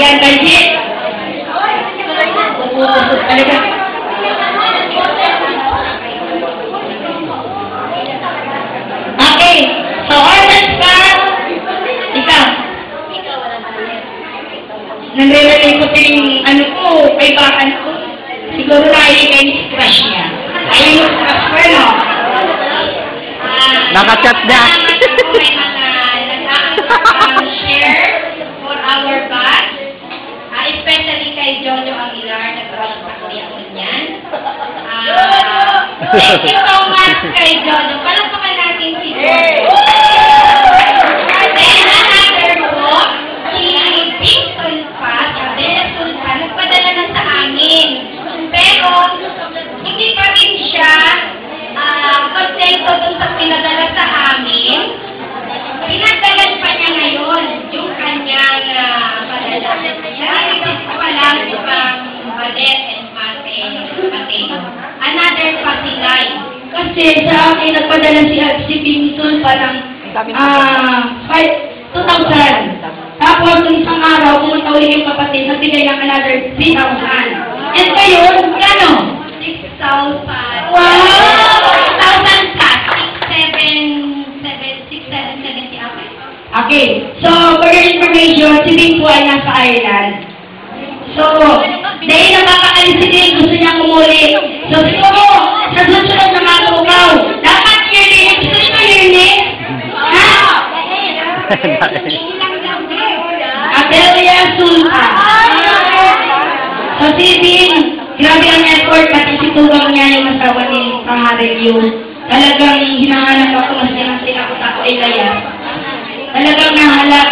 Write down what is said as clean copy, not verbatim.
Yan, Tajik. Pupusot talaga. Okay. So, orders pa. Ikaw. Nagre-relate ko yung ano ko, kaibahan ko. Siguro nailig kayo ni crush niya. Ayun yung crush ko, no? Naka-chat na. Share for our batch. Especially kay Jojo Aguilar, nag-crush na ko yan. Thank you so much kay Jojo. Palakpakan natin si Jojo. Then another po, si Bing Sulpa, nagpadala na sa amin. Pero, hindi pa rin siya kontento dun sa pinadala sa amin. Pinadalan pa niya ngayon yung kanyang padala. Narinig pa lang ibang badet and pate. Another patilay. Kasi sa akin nagpadala si Bing Sulpa ng 2,000. Tapos, isang araw, pumunta ulit yung kapatid, nagbigay ng another 3,000. And ngayon, kano? 6,000. Wow! 6,000 ka. 6,770 ako. Okay. So, for your information, si Bing po ay nasa Ireland. So, dahil napapakalis si Bing, gusto niya umuli. So, siguro, sa susunod na matukaw, dapat yearly. Gusto niyo yearly? Ha? Adelia Sultan. So, si Bing, grabe ang effort, pati si Tugang niya yung asawa ni Pangarel yun. Talagang hinahanap ako, mas niya ako ay kaya. Talagang nahalap.